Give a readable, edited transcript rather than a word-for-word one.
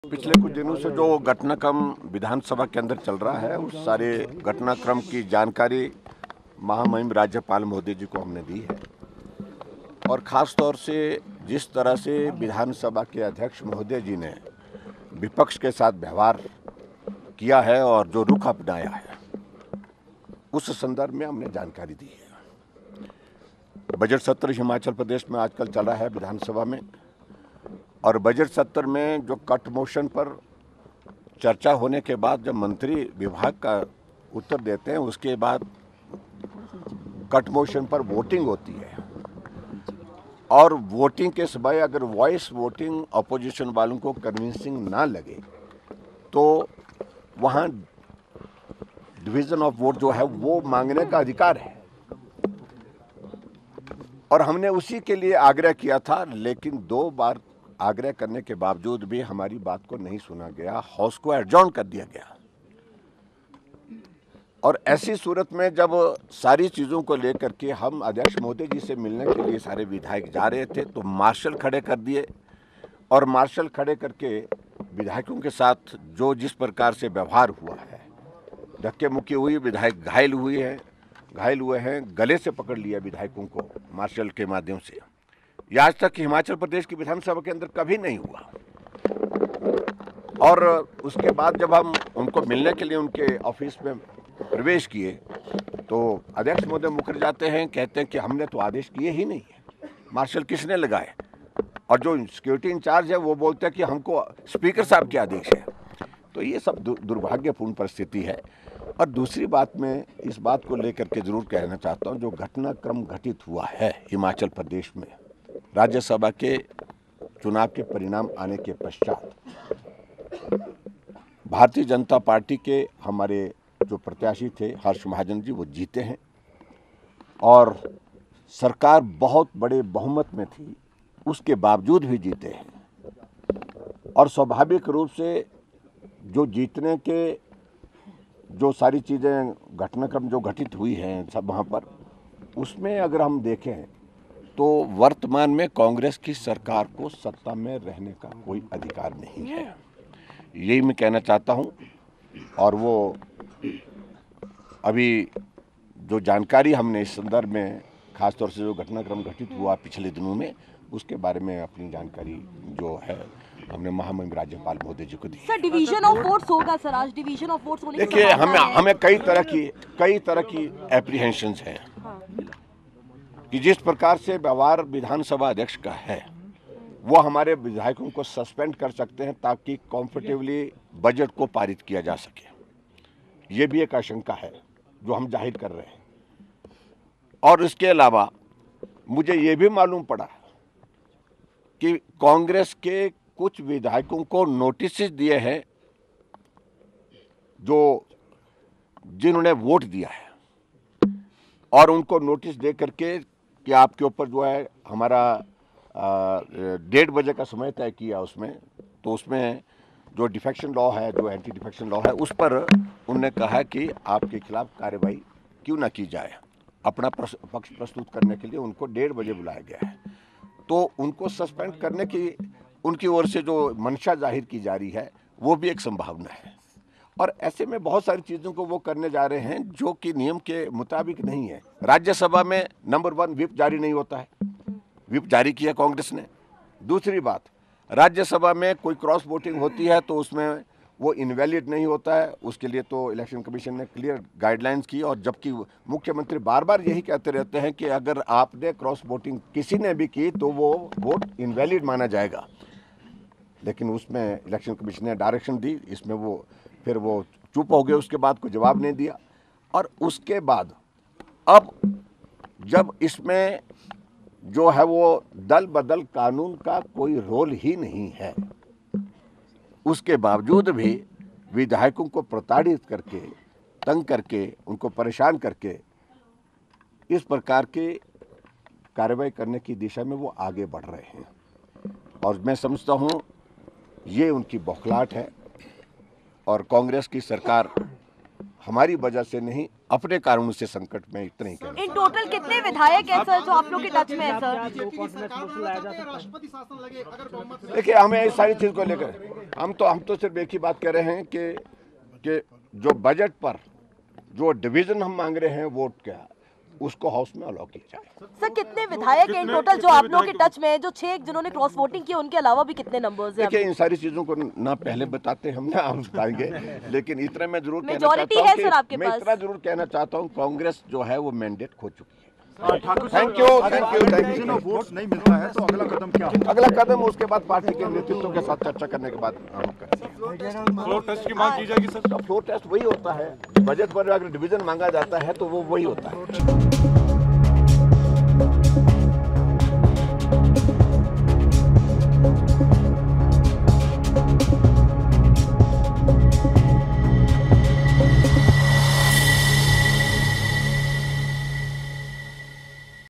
पिछले कुछ दिनों से जो घटनाक्रम विधानसभा के अंदर चल रहा है, उस सारे घटनाक्रम की जानकारी महामहिम राज्यपाल महोदय जी को हमने दी है। और ख़ास तौर से जिस तरह से विधानसभा के अध्यक्ष महोदय जी ने विपक्ष के साथ व्यवहार किया है और जो रुख अपनाया है, उस संदर्भ में हमने जानकारी दी है। बजट सत्र हिमाचल प्रदेश में आजकल चल रहा है विधानसभा में, और बजट सत्र में जो कट मोशन पर चर्चा होने के बाद जब मंत्री विभाग का उत्तर देते हैं, उसके बाद कट मोशन पर वोटिंग होती है। और वोटिंग के समय अगर वॉइस वोटिंग अपोजिशन वालों को कन्विंसिंग ना लगे तो वहाँ डिवीजन ऑफ वोट जो है वो मांगने का अधिकार है। और हमने उसी के लिए आग्रह किया था, लेकिन 2 बार आग्रह करने के बावजूद भी हमारी बात को नहीं सुना गया, हाउस को एडजॉर्न कर दिया गया। और ऐसी सूरत में जब सारी चीज़ों को लेकर के हम अध्यक्ष महोदय जी से मिलने के लिए सारे विधायक जा रहे थे तो मार्शल खड़े कर दिए, और मार्शल खड़े करके विधायकों के साथ जो जिस प्रकार से व्यवहार हुआ है, धक्के मुक्की हुई, विधायक घायल हुए हैं, गले से पकड़ लिया विधायकों को मार्शल के माध्यम से। यह आज तक हिमाचल प्रदेश की विधानसभा के अंदर कभी नहीं हुआ। और उसके बाद जब हम उनको मिलने के लिए उनके ऑफिस में प्रवेश किए तो अध्यक्ष महोदय मुकर जाते हैं, कहते हैं कि हमने तो आदेश किए ही नहीं है, मार्शल किसने लगाए। और जो सिक्योरिटी इंचार्ज है वो बोलते हैं कि हमको स्पीकर साहब के आदेश है। तो ये सब दुर्भाग्यपूर्ण परिस्थिति है। और दूसरी बात मैं इस बात को लेकर के जरूर कहना चाहता हूँ, जो घटनाक्रम घटित हुआ है हिमाचल प्रदेश में राज्यसभा के चुनाव के परिणाम आने के पश्चात, भारतीय जनता पार्टी के हमारे जो प्रत्याशी थे हर्ष महाजन जी, वो जीते हैं और सरकार बहुत बड़े बहुमत में थी, उसके बावजूद भी जीते हैं। और स्वाभाविक रूप से जो जीतने के जो सारी चीज़ें घटनाक्रम जो घटित हुई हैं सब वहाँ पर, उसमें अगर हम देखें तो वर्तमान में कांग्रेस की सरकार को सत्ता में रहने का कोई अधिकार नहीं है, यही मैं कहना चाहता हूँ। और वो अभी जो जानकारी हमने इस संदर्भ में खासतौर से जो घटनाक्रम घटित हुआ पिछले दिनों में, उसके बारे में अपनी जानकारी जो है हमने महामहिम राज्यपाल महोदय जी को दी। सर, डिवीजन ऑफ वोट्स होगा सर, आज डिवीजन ऑफ वोट्स होने की देखिए, संभावना है। हमें कई तरह की एप्रीहेंशंस हैं कि जिस प्रकार से व्यवहार विधानसभा अध्यक्ष का है वो हमारे विधायकों को सस्पेंड कर सकते हैं ताकि कंफर्टेबली बजट को पारित किया जा सके। ये भी एक आशंका है जो हम जाहिर कर रहे हैं। और इसके अलावा मुझे ये भी मालूम पड़ा कि कांग्रेस के कुछ विधायकों को नोटिस दिए हैं जिन्होंने वोट दिया है, और उनको नोटिस दे करके कि आपके ऊपर जो है हमारा 1:30 बजे का समय तय किया उसमें, तो उसमें जो डिफेक्शन लॉ है, जो एंटी डिफेक्शन लॉ है, उस पर उन्होंने कहा कि आपके खिलाफ कार्रवाई क्यों ना की जाए। अपना पक्ष प्रस्तुत करने के लिए उनको 1:30 बजे बुलाया गया है। तो उनको सस्पेंड करने की उनकी ओर से जो मंशा जाहिर की जा रही है वो भी एक संभावना है। और ऐसे में बहुत सारी चीज़ों को वो करने जा रहे हैं जो कि नियम के मुताबिक नहीं है। राज्यसभा में नंबर 1 व्हिप जारी नहीं होता है, व्हिप जारी किया कांग्रेस ने। दूसरी बात, राज्यसभा में कोई क्रॉस वोटिंग होती है तो उसमें वो इनवैलिड नहीं होता है, उसके लिए तो इलेक्शन कमीशन ने क्लियर गाइडलाइंस की। और जबकि मुख्यमंत्री बार बार यही कहते रहते हैं कि अगर आपने क्रॉस वोटिंग किसी ने भी की तो वो वोट इनवैलिड माना जाएगा, लेकिन उसमें इलेक्शन कमीशन ने डायरेक्शन दी, इसमें वो फिर वो चुप हो गए, उसके बाद कोई जवाब नहीं दिया। और उसके बाद अब जब इसमें जो है वो दल बदल कानून का कोई रोल ही नहीं है, उसके बावजूद भी विधायकों को प्रताड़ित करके, तंग करके, उनको परेशान करके इस प्रकार के कार्रवाई करने की दिशा में वो आगे बढ़ रहे हैं। और मैं समझता हूँ ये उनकी बौखलाहट है। और कांग्रेस की सरकार हमारी वजह से नहीं, अपने कारणों से संकट में, इतना ही कहना। इन टोटल कितने विधायक हैं सर जो आप लोग के टच में है सर? देखिए, हमें इस सारी चीज को लेकर हम तो सिर्फ एक ही बात कह रहे हैं कि जो बजट पर जो डिवीजन हम मांग रहे हैं वोट का, उसको हाउस में अलाउ किया जाए। सर कितने विधायक हैं इन टोटल जो आप लोग के टच में है, जो 6 जिन्होंने क्रॉस वोटिंग की, उनके अलावा भी कितने नंबर्स हैं? देखिए, इन सारी चीजों को ना पहले बताते हम ना हम बताएंगे, लेकिन इतना मैं जरूर कहना मेजॉरिटी चाहता है हूं सर आपके मैं पास। इतना जरूर कहना चाहता हूं, कांग्रेस जो है वो मैंडेट खो चुकी है। Thakur thank you. वोट नहीं मिलता है तो अगला कदम क्या होगा? अगला कदम उसके बाद पार्टी के नेतृत्व के साथ चर्चा करने के बाद हम करेंगे। फ्लोर टेस्ट की मांग की जाएगी सर। फ्लोर टेस्ट वही होता है, बजट पर अगर डिवीजन मांगा जाता है तो वो वही होता है।